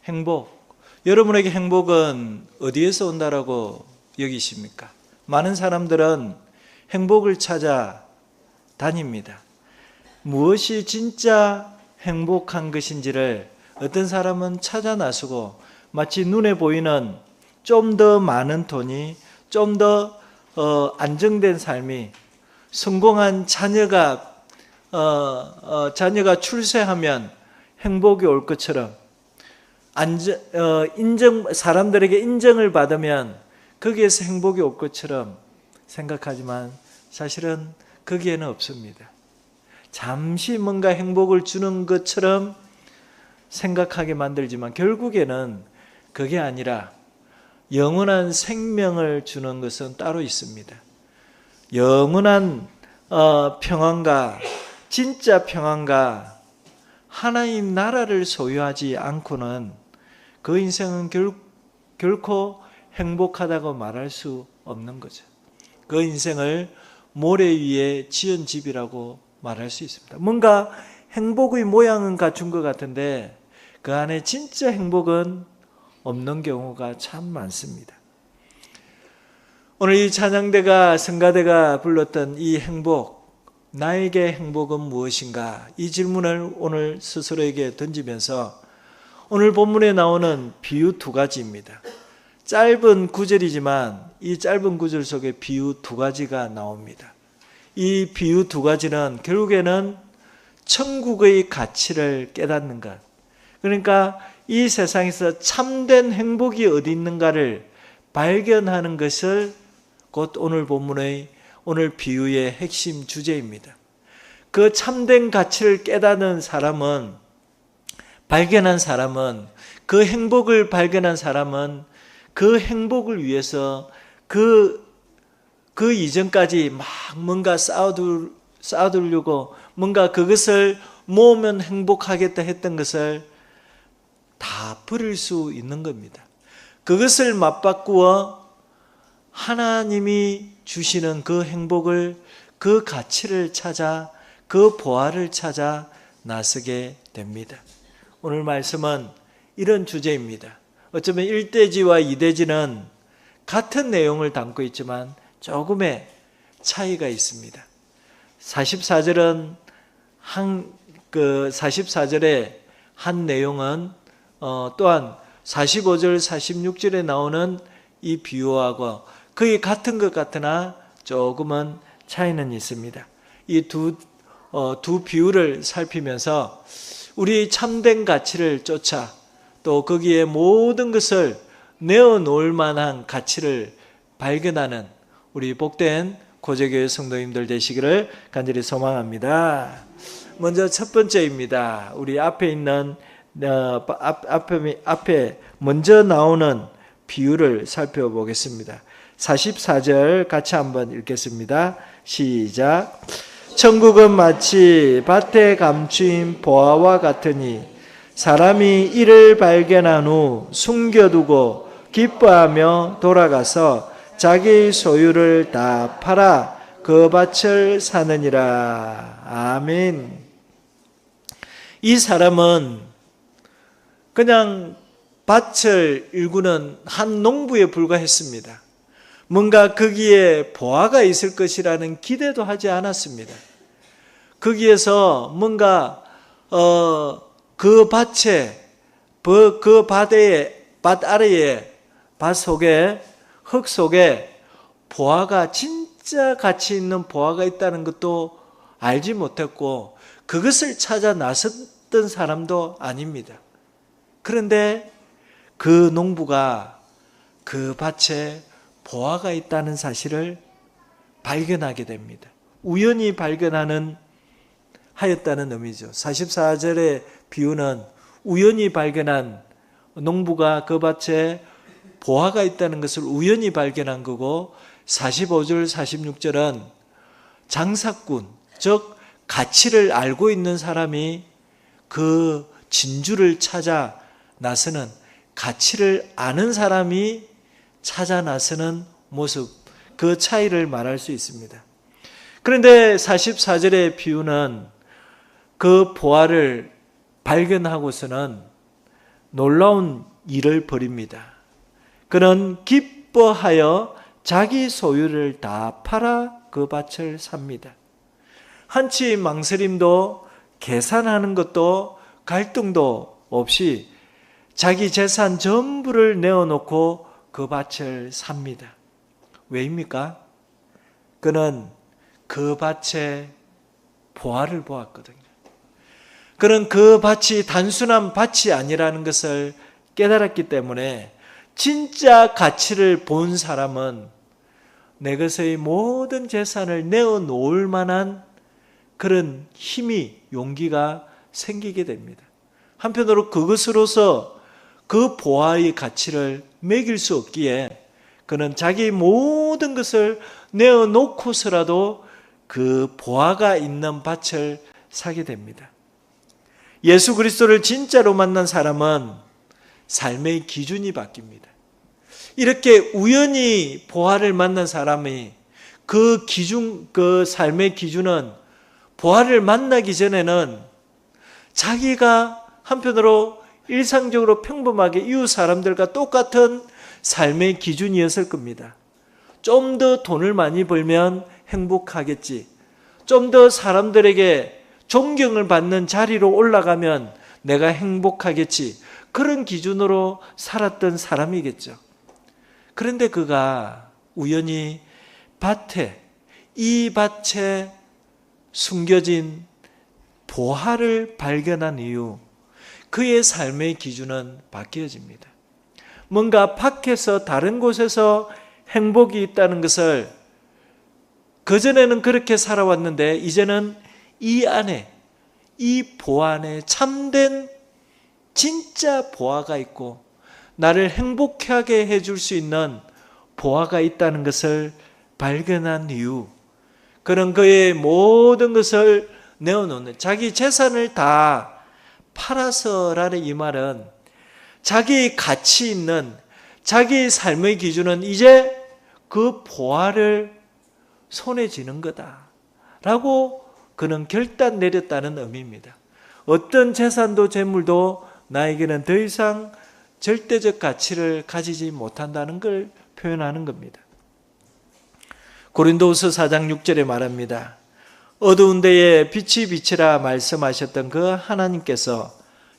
행복. 여러분에게 행복은 어디에서 온다라고 여기십니까? 많은 사람들은 행복을 찾아 다닙니다. 무엇이 진짜 행복한 것인지를 어떤 사람은 찾아 나서고 마치 눈에 보이는 좀 더 많은 돈이, 좀 더 안정된 삶이, 성공한 자녀가 출세하면 행복이 올 것처럼, 사람들에게 인정을 받으면 거기에서 행복이 올 것처럼 생각하지만 사실은 거기에는 없습니다. 잠시 뭔가 행복을 주는 것처럼 생각하게 만들지만 결국에는 그게 아니라 영원한 생명을 주는 것은 따로 있습니다. 영원한 평안과 진짜 평안과 하나님 나라를 소유하지 않고는 그 인생은 결코 행복하다고 말할 수 없는 거죠. 그 인생을 모래 위에 지은 집이라고 말할 수 있습니다. 뭔가 행복의 모양은 갖춘 것 같은데 그 안에 진짜 행복은 없는 경우가 참 많습니다. 오늘 이 찬양대가, 성가대가 불렀던 이 행복, 나에게 행복은 무엇인가? 이 질문을 오늘 스스로에게 던지면서 오늘 본문에 나오는 비유 두 가지입니다. 짧은 구절이지만 이 짧은 구절 속에 비유 두 가지가 나옵니다. 이 비유 두 가지는 결국에는 천국의 가치를 깨닫는 것. 그러니까 이 세상에서 참된 행복이 어디 있는가를 발견하는 것을 곧 오늘 본문의 오늘 비유의 핵심 주제입니다. 그 참된 가치를 깨닫는 사람은, 발견한 사람은, 그 행복을 발견한 사람은 그 행복을 위해서 그 이전까지 막 뭔가 쌓아두려고 뭔가 그것을 모으면 행복하겠다 했던 것을 다 버릴 수 있는 겁니다. 그것을 맞바꾸어 하나님이 주시는 그 행복을, 그 가치를 찾아, 그 보화를 찾아 나서게 됩니다. 오늘 말씀은 이런 주제입니다. 어쩌면 1대지와 2대지는 같은 내용을 담고 있지만 조금의 차이가 있습니다. 44절은 44절의 한 내용은 또한 45절, 46절에 나오는 이 비유하고 거의 같은 것 같으나 조금은 차이는 있습니다. 이 두 비유를 살피면서 우리 참된 가치를 쫓아 또 거기에 모든 것을 내어놓을 만한 가치를 발견하는 우리 복된 고재교회 성도님들 되시기를 간절히 소망합니다. 먼저 첫 번째입니다. 우리 앞에 있는 앞에 먼저 나오는 비유를 살펴보겠습니다. 44절 같이 한번 읽겠습니다. 시작. 천국은 마치 밭에 감추인 보화와 같으니 사람이 이를 발견한 후 숨겨두고 기뻐하며 돌아가서 자기 소유를 다 팔아 그 밭을 사느니라. 아멘. 이 사람은 그냥 밭을 일구는 한 농부에 불과했습니다. 뭔가 거기에 보화가 있을 것이라는 기대도 하지 않았습니다. 거기에서 뭔가 그 밭에, 그 밭 아래에, 밭 속에, 흙 속에 보화가, 진짜 가치 있는 보화가 있다는 것도 알지 못했고 그것을 찾아 나섰던 사람도 아닙니다. 그런데 그 농부가 그 밭에 보화가 있다는 사실을 발견하게 됩니다. 우연히 하였다는 의미죠. 44절의 비유는 우연히 발견한, 농부가 그 밭에 보화가 있다는 것을 우연히 발견한 거고, 45절, 46절은 장사꾼, 즉 가치를 알고 있는 사람이 그 진주를 찾아 나서는, 가치를 아는 사람이 찾아 나서는 모습, 그 차이를 말할 수 있습니다. 그런데 44절의 비유는 그 보화를 발견하고서는 놀라운 일을 벌입니다. 그는 기뻐하여 자기 소유를 다 팔아 그 밭을 삽니다. 한치 망설임도 계산하는 것도 갈등도 없이 자기 재산 전부를 내어놓고 그 밭을 삽니다. 왜입니까? 그는 그 밭에 보화를 보았거든요. 그는 그 밭이 단순한 밭이 아니라는 것을 깨달았기 때문에 진짜 가치를 본 사람은 내 것의 모든 재산을 내어놓을 만한 그런 힘이, 용기가 생기게 됩니다. 한편으로 그것으로서 그 보화의 가치를 매길 수 없기에 그는 자기 모든 것을 내어놓고서라도 그 보화가 있는 밭을 사게 됩니다. 예수 그리스도를 진짜로 만난 사람은 삶의 기준이 바뀝니다. 이렇게 우연히 보화를 만난 사람이 그 삶의 기준은 보화를 만나기 전에는 자기가 한편으로 일상적으로 평범하게 이웃 사람들과 똑같은 삶의 기준이었을 겁니다. 좀 더 돈을 많이 벌면 행복하겠지. 좀 더 사람들에게 존경을 받는 자리로 올라가면 내가 행복하겠지. 그런 기준으로 살았던 사람이겠죠. 그런데 그가 우연히 이 밭에 숨겨진 보화를 발견한 이후 그의 삶의 기준은 바뀌어집니다. 뭔가 밖에서 다른 곳에서 행복이 있다는 것을 그전에는 그렇게 살아왔는데 이제는 이 안에, 이 보화 안에 참된 진짜 보화가 있고 나를 행복하게 해줄 수 있는 보화가 있다는 것을 발견한 이후 그는 그의 모든 것을 내어놓는, 자기 재산을 다 팔아서라는 이 말은 자기 가치 있는 자기 삶의 기준은 이제 그 보화를 손에 쥐는 거다라고 그는 결단 내렸다는 의미입니다. 어떤 재산도 재물도 나에게는 더 이상 절대적 가치를 가지지 못한다는 걸 표현하는 겁니다. 고린도후서 4장 6절에 말합니다. 어두운 데에 빛이 비치라 말씀하셨던 그 하나님께서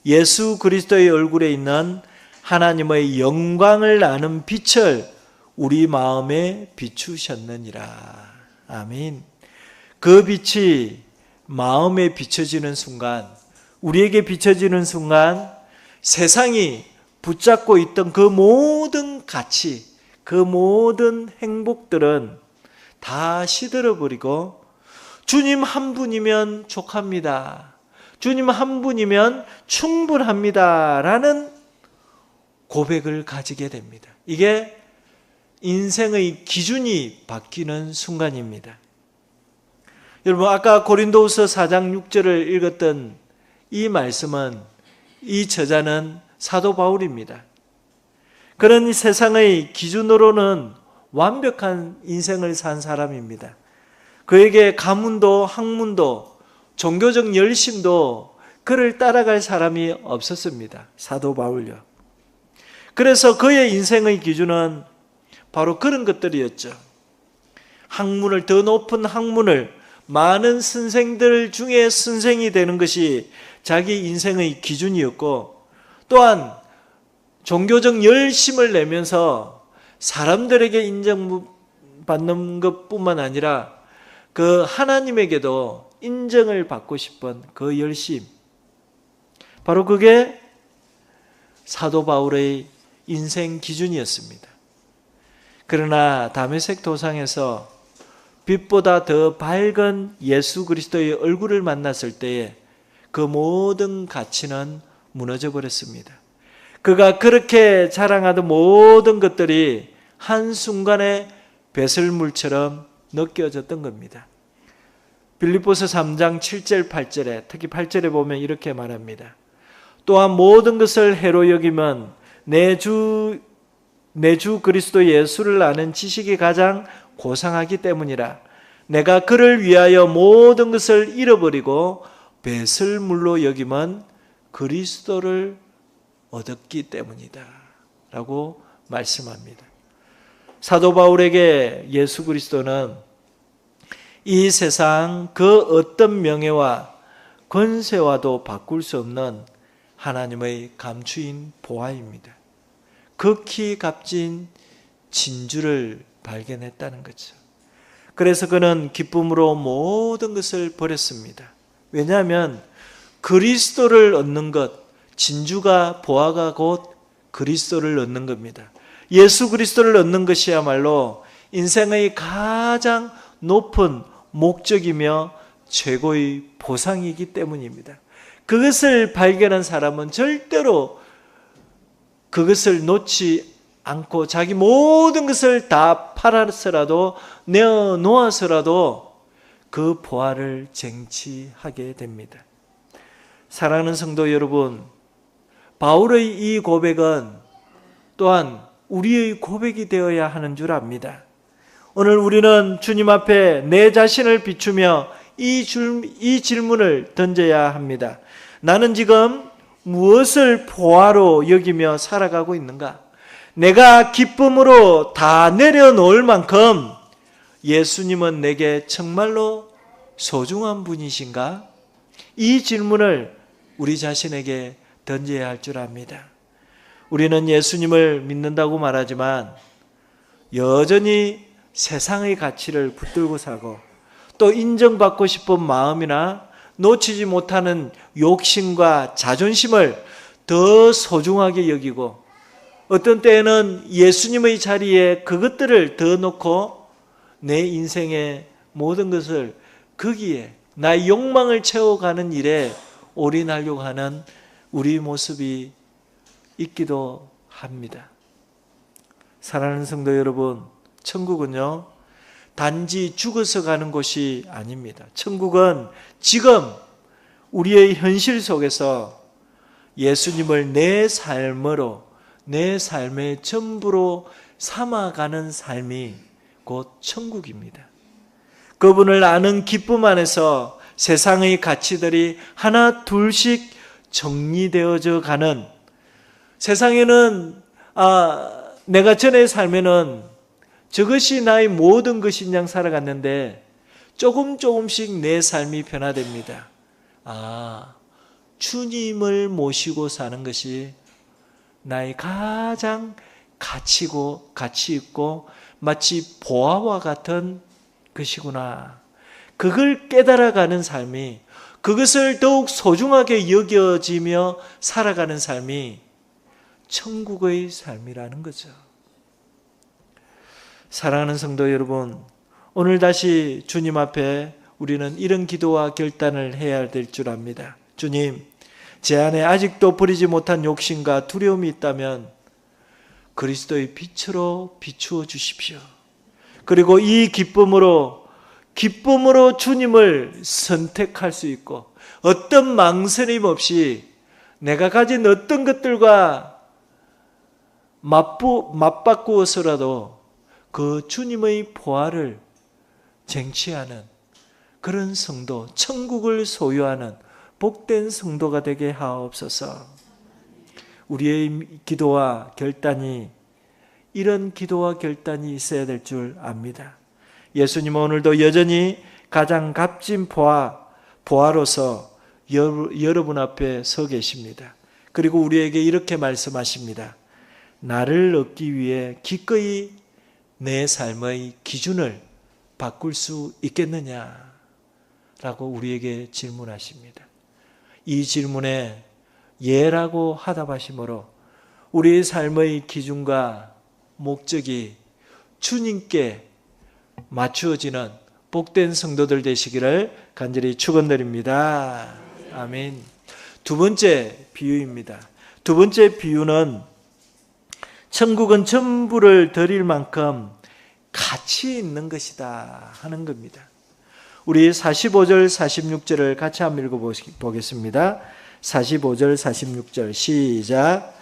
예수 그리스도의 얼굴에 있는 하나님의 영광을 아는 빛을 우리 마음에 비추셨느니라. 아멘. 그 빛이 마음에 비춰지는 순간, 우리에게 비춰지는 순간 세상이 붙잡고 있던 그 모든 가치, 그 모든 행복들은 다 시들어버리고 주님 한 분이면 족합니다. 주님 한 분이면 충분합니다. 라는 고백을 가지게 됩니다. 이게 인생의 기준이 바뀌는 순간입니다. 여러분, 아까 고린도후서 4장 6절을 읽었던 이 말씀은, 이 저자는 사도 바울입니다. 그런 세상의 기준으로는 완벽한 인생을 산 사람입니다. 그에게 가문도 학문도 종교적 열심도 그를 따라갈 사람이 없었습니다. 사도 바울요. 그래서 그의 인생의 기준은 바로 그런 것들이었죠. 학문을, 더 높은 학문을, 많은 선생들 중에 선생이 되는 것이 자기 인생의 기준이었고, 또한 종교적 열심을 내면서 사람들에게 인정받는 것뿐만 아니라 그 하나님에게도 인정을 받고 싶은 그 열심, 바로 그게 사도 바울의 인생 기준이었습니다. 그러나 다메섹 도상에서 빛보다 더 밝은 예수 그리스도의 얼굴을 만났을 때에 그 모든 가치는 무너져 버렸습니다. 그가 그렇게 자랑하던 모든 것들이 한순간에 배설물처럼 느껴졌던 겁니다. 빌립보서 3장 7절 8절에, 특히 8절에 보면 이렇게 말합니다. 또한 모든 것을 해로 여기면 내 주 그리스도 예수를 아는 지식이 가장 고상하기 때문이라. 내가 그를 위하여 모든 것을 잃어버리고 배설물로 여기면 그리스도를 얻었기 때문이다 라고 말씀합니다. 사도 바울에게 예수 그리스도는 이 세상 그 어떤 명예와 권세와도 바꿀 수 없는 하나님의 감추인 보화입니다. 극히 값진 진주를 발견했다는 거죠. 그래서 그는 기쁨으로 모든 것을 버렸습니다. 왜냐하면 그리스도를 얻는 것, 진주가 보화가 곧 그리스도를 얻는 겁니다. 예수 그리스도를 얻는 것이야말로 인생의 가장 높은 목적이며 최고의 보상이기 때문입니다. 그것을 발견한 사람은 절대로 그것을 놓지 않고 자기 모든 것을 다 팔아서라도 내어놓아서라도 그 보화를 쟁취하게 됩니다. 사랑하는 성도 여러분, 바울의 이 고백은 또한 우리의 고백이 되어야 하는 줄 압니다. 오늘 우리는 주님 앞에 내 자신을 비추며 이 질문을 던져야 합니다. 나는 지금 무엇을 보화로 여기며 살아가고 있는가? 내가 기쁨으로 다 내려놓을 만큼 예수님은 내게 정말로 소중한 분이신가? 이 질문을 우리 자신에게 던져야 할 줄 압니다. 우리는 예수님을 믿는다고 말하지만 여전히 세상의 가치를 붙들고 살고 또 인정받고 싶은 마음이나 놓치지 못하는 욕심과 자존심을 더 소중하게 여기고 어떤 때에는 예수님의 자리에 그것들을 더 놓고 내 인생의 모든 것을 거기에 나의 욕망을 채워가는 일에 올인하려고 하는 우리 모습이 있기도 합니다. 사랑하는 성도 여러분, 천국은요 단지 죽어서 가는 곳이 아닙니다. 천국은 지금 우리의 현실 속에서 예수님을 내 삶으로, 내 삶의 전부로 삼아가는 삶이 곧 천국입니다. 그분을 아는 기쁨 안에서 세상의 가치들이 하나 둘씩 정리되어져 가는, 세상에는 내가 전의 삶에는 저것이 나의 모든 것인 양 살아갔는데 조금씩 내 삶이 변화됩니다. 주님을 모시고 사는 것이 나의 가장 가치 있고 마치 보화와 같은 것이구나. 그걸 깨달아가는 삶이, 그것을 더욱 소중하게 여겨지며 살아가는 삶이 천국의 삶이라는 거죠. 사랑하는 성도 여러분, 오늘 다시 주님 앞에 우리는 이런 기도와 결단을 해야 될 줄 압니다. 주님, 제 안에 아직도 버리지 못한 욕심과 두려움이 있다면 그리스도의 빛으로 비추어 주십시오. 그리고 이 기쁨으로 주님을 선택할 수 있고 어떤 망설임 없이 내가 가진 어떤 것들과 맞바꾸어서라도 그 주님의 보화를 쟁취하는 그런 성도, 천국을 소유하는 복된 성도가 되게 하옵소서. 우리의 기도와 결단이, 이런 기도와 결단이 있어야 될 줄 압니다. 예수님은 오늘도 여전히 가장 값진 보화로서 여러분 앞에 서 계십니다. 그리고 우리에게 이렇게 말씀하십니다. 나를 얻기 위해 기꺼이 내 삶의 기준을 바꿀 수 있겠느냐? 라고 우리에게 질문하십니다. 이 질문에 예라고 하답하심으로 우리의 삶의 기준과 목적이 주님께 맞추어지는 복된 성도들 되시기를 간절히 축원드립니다. 아멘. 두 번째 비유입니다. 두 번째 비유는 천국은 전부를 드릴 만큼 가치 있는 것이다 하는 겁니다. 우리 45절 46절을 같이 한번 읽어보겠습니다. 45절 46절 시작.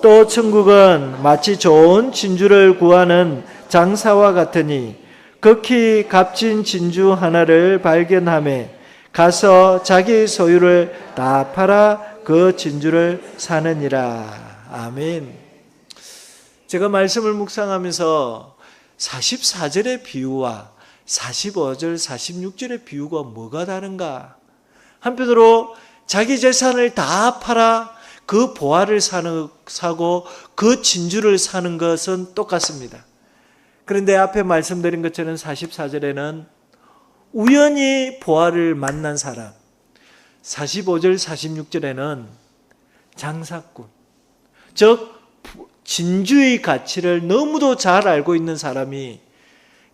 또 천국은 마치 좋은 진주를 구하는 장사와 같으니 극히 값진 진주 하나를 발견하매 가서 자기 소유를 다 팔아 그 진주를 사느니라. 아멘. 제가 말씀을 묵상하면서 44절의 비유와 45절, 46절의 비유가 뭐가 다른가? 한편으로 자기 재산을 다 팔아 그 보화를 사고 그 진주를 사는 것은 똑같습니다. 그런데 앞에 말씀드린 것처럼 44절에는 우연히 보화를 만난 사람, 45절, 46절에는 장사꾼, 즉 진주의 가치를 너무도 잘 알고 있는 사람이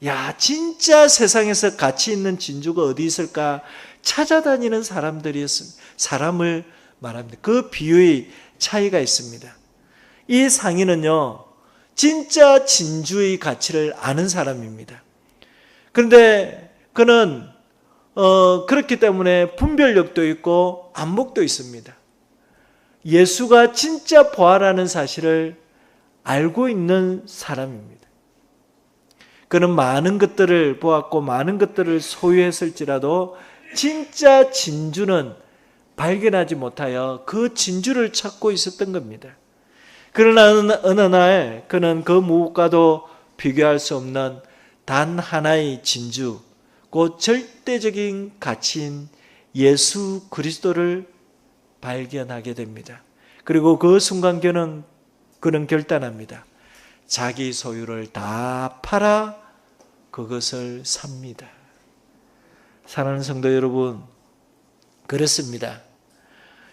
야, 진짜 세상에서 가치 있는 진주가 어디 있을까 찾아다니는 사람을 말합니다. 그 비유의 차이가 있습니다. 이 상인은요, 진짜 진주의 가치를 아는 사람입니다. 그런데 그는 그렇기 때문에 분별력도 있고 안목도 있습니다. 예수가 진짜 보아라는 사실을 알고 있는 사람입니다. 그는 많은 것들을 보았고 많은 것들을 소유했을지라도 진짜 진주는 발견하지 못하여 그 진주를 찾고 있었던 겁니다. 그러나 어느 날 그는 그 무엇과도 비교할 수 없는 단 하나의 진주, 그 절대적인 가치인 예수 그리스도를 발견하게 됩니다. 그리고 그 순간 그는 결단합니다. 자기 소유를 다 팔아 그것을 삽니다. 사랑하는 성도 여러분, 그렇습니다.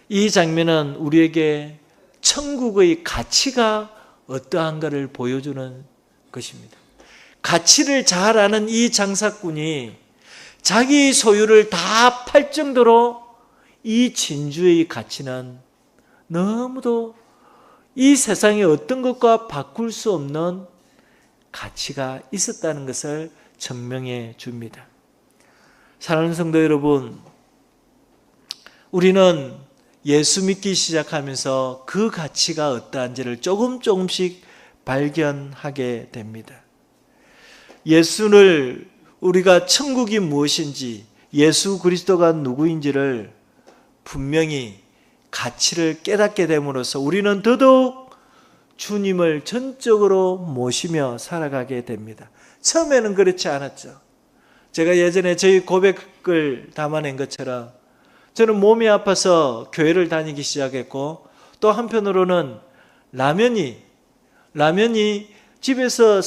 이 장면은 우리에게 천국의 가치가 어떠한가를 보여주는 것입니다. 가치를 잘 아는 이 장사꾼이 자기 소유를 다 팔 정도로 이 진주의 가치는 너무도 이 세상의 어떤 것과 바꿀 수 없는 가치가 있었다는 것을 증명해 줍니다. 사랑하는 성도 여러분, 우리는 예수 믿기 시작하면서 그 가치가 어떠한지를 조금씩 발견하게 됩니다. 예수를 우리가 천국이 무엇인지, 예수 그리스도가 누구인지를 분명히 가치를 깨닫게 됨으로써 우리는 더더욱 주님을 전적으로 모시며 살아가게 됩니다. 처음에는 그렇지 않았죠. 제가 예전에 저희 고백을 담아낸 것처럼 저는 몸이 아파서 교회를 다니기 시작했고, 또 한편으로는 라면이 집에서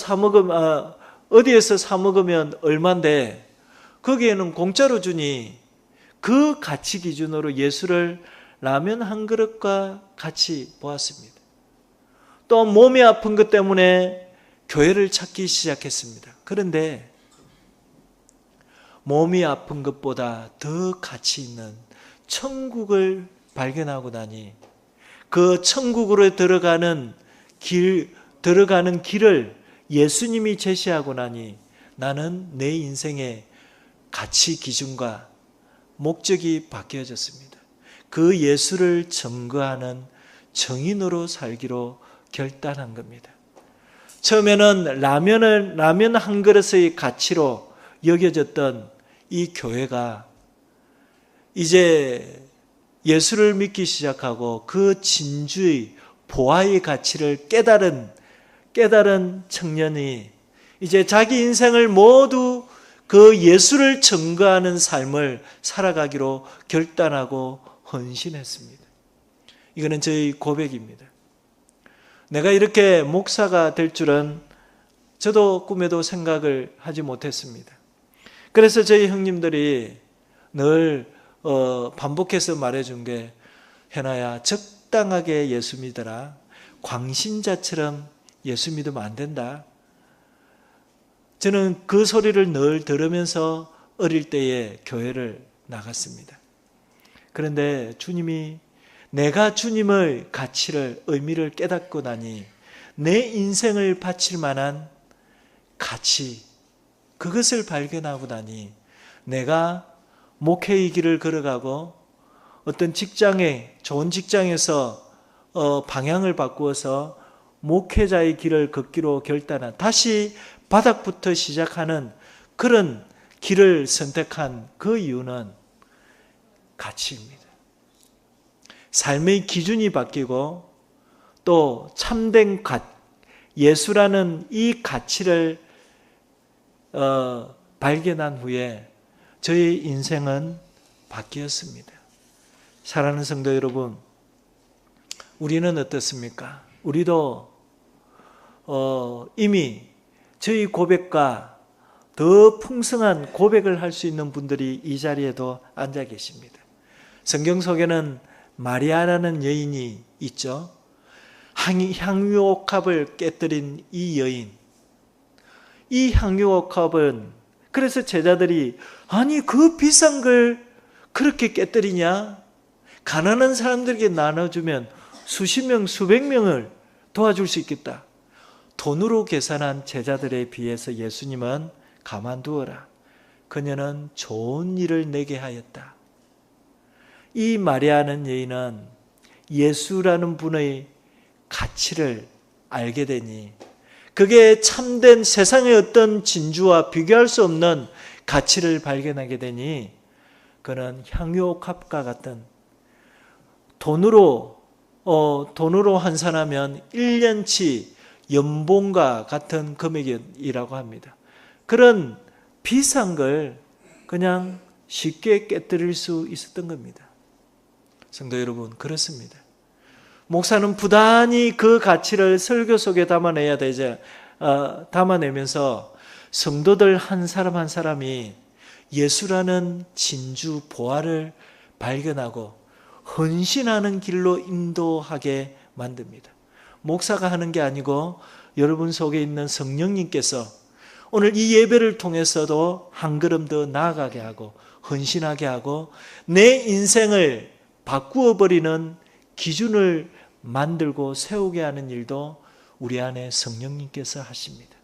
어디에서 사 먹으면 얼만데 거기에는 공짜로 주니 그 가치 기준으로 예수를 라면 한 그릇과 같이 보았습니다. 또 몸이 아픈 것 때문에 교회를 찾기 시작했습니다. 그런데 몸이 아픈 것보다 더 가치 있는 천국을 발견하고 나니 그 천국으로 들어가는 길을 예수님이 제시하고 나니 나는 내 인생의 가치 기준과 목적이 바뀌어졌습니다. 그 예수를 증거하는 증인으로 살기로 결단한 겁니다. 처음에는 라면 한 그릇의 가치로 여겨졌던 이 교회가 이제 예수를 믿기 시작하고 그 진주의 보화의 가치를 깨달은 청년이 이제 자기 인생을 모두 그 예수를 증거하는 삶을 살아가기로 결단하고 헌신했습니다. 이거는 저희 고백입니다. 내가 이렇게 목사가 될 줄은 저도 꿈에도 생각을 하지 못했습니다. 그래서 저희 형님들이 늘 반복해서 말해준 게, 현아야, 적당하게 예수 믿어라. 광신자처럼 예수 믿으면 안 된다. 저는 그 소리를 늘 들으면서 어릴 때에 교회를 나갔습니다. 그런데 주님이, 내가 주님의 가치를, 의미를 깨닫고 나니 내 인생을 바칠 만한 가치, 그것을 발견하고 나니 내가 목회의 길을 걸어가고 어떤 좋은 직장에서 방향을 바꾸어서 목회자의 길을 걷기로 결단한, 다시 바닥부터 시작하는 그런 길을 선택한 그 이유는 가치입니다. 삶의 기준이 바뀌고 또 참된 예수라는 이 가치를 발견한 후에 저의 인생은 바뀌었습니다. 사랑하는 성도 여러분, 우리는 어떻습니까? 우리도 이미 저희 고백과 더 풍성한 고백을 할 수 있는 분들이 이 자리에도 앉아 계십니다. 성경 속에는 마리아라는 여인이 있죠. 향유옥합을 깨뜨린 이 여인, 이 향유옥합은 그래서 제자들이 아니 그 비싼 걸 그렇게 깨뜨리냐? 가난한 사람들에게 나눠주면 수십 명, 수백 명을 도와줄 수 있겠다. 돈으로 계산한 제자들에 비해서 예수님은 가만두어라. 그녀는 좋은 일을 내게 하였다. 이 마리아는 여인은 예수라는 분의 가치를 알게 되니 그게 참된 세상의 어떤 진주와 비교할 수 없는 가치를 발견하게 되니 그는 향유옥합과 같은 돈으로 환산하면 1년치 연봉과 같은 금액이라고 합니다. 그런 비싼 걸 그냥 쉽게 깨뜨릴 수 있었던 겁니다. 성도 여러분, 그렇습니다. 목사는 부단히 그 가치를 설교 속에 담아내면서 성도들 한 사람 한 사람이 예수라는 진주 보화를 발견하고 헌신하는 길로 인도하게 만듭니다. 목사가 하는 게 아니고 여러분 속에 있는 성령님께서 오늘 이 예배를 통해서도 한 걸음 더 나아가게 하고 헌신하게 하고 내 인생을 바꾸어 버리는 기준을 만들고 세우게 하는 일도 우리 안에 성령님께서 하십니다.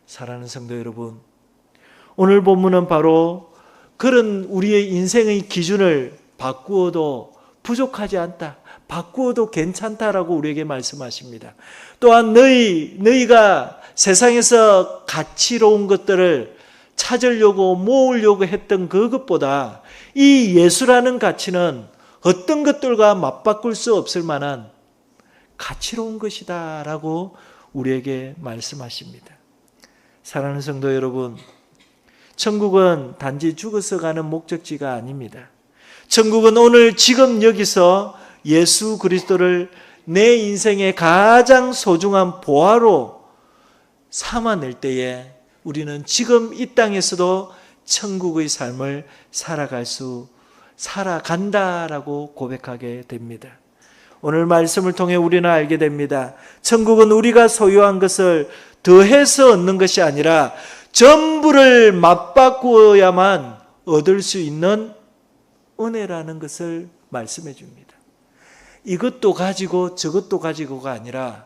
사랑하는 성도 여러분, 오늘 본문은 바로 그런 우리의 인생의 기준을 바꾸어도 부족하지 않다, 바꾸어도 괜찮다라고 우리에게 말씀하십니다. 또한 너희가 세상에서 가치로운 것들을 찾으려고 모으려고 했던 그것보다 이 예수라는 가치는 어떤 것들과 맞바꿀 수 없을 만한 가치로운 것이다 라고 우리에게 말씀하십니다. 사랑하는 성도 여러분, 천국은 단지 죽어서 가는 목적지가 아닙니다. 천국은 오늘 지금 여기서 예수 그리스도를 내 인생의 가장 소중한 보화로 삼아낼 때에 우리는 지금 이 땅에서도 천국의 삶을 살아간다라고 고백하게 됩니다. 오늘 말씀을 통해 우리는 알게 됩니다. 천국은 우리가 소유한 것을 더해서 얻는 것이 아니라 전부를 맞바꾸어야만 얻을 수 있는 은혜라는 것을 말씀해 줍니다. 이것도 가지고 저것도 가지고가 아니라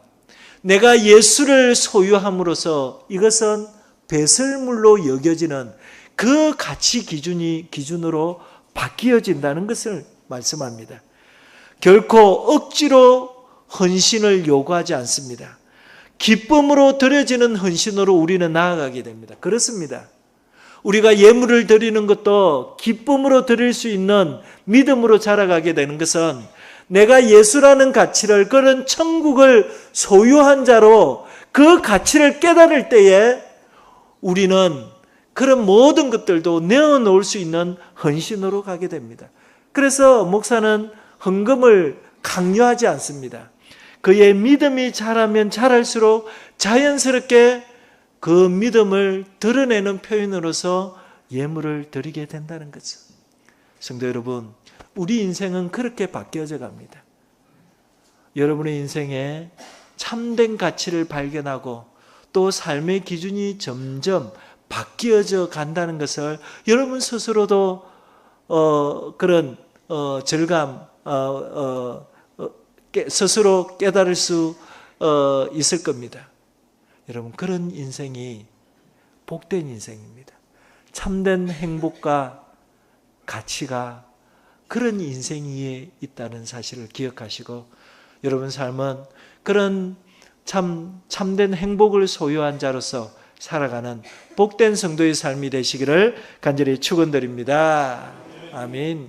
내가 예수를 소유함으로써 이것은 배설물로 여겨지는 그 가치 기준으로 바뀌어진다는 것을 말씀합니다. 결코 억지로 헌신을 요구하지 않습니다. 기쁨으로 드려지는 헌신으로 우리는 나아가게 됩니다. 그렇습니다. 우리가 예물을 드리는 것도 기쁨으로 드릴 수 있는 믿음으로 자라가게 되는 것은 내가 예수라는 가치를, 그런 천국을 소유한 자로 그 가치를 깨달을 때에 우리는 그런 모든 것들도 내어놓을 수 있는 헌신으로 가게 됩니다. 그래서 목사는 헌금을 강요하지 않습니다. 그의 믿음이 자라면 자랄수록 자연스럽게 그 믿음을 드러내는 표현으로서 예물을 드리게 된다는 거죠. 성도 여러분, 우리 인생은 그렇게 바뀌어져 갑니다. 여러분의 인생에 참된 가치를 발견하고 또 삶의 기준이 점점 바뀌어져 간다는 것을 여러분 스스로도 그런 절감 스스로 깨달을 수 있을 겁니다. 여러분, 그런 인생이 복된 인생입니다. 참된 행복과 가치가 그런 인생 위에 있다는 사실을 기억하시고 여러분 삶은 그런 참된 행복을 소유한 자로서 살아가는 복된 성도의 삶이 되시기를 간절히 축원드립니다. 아멘.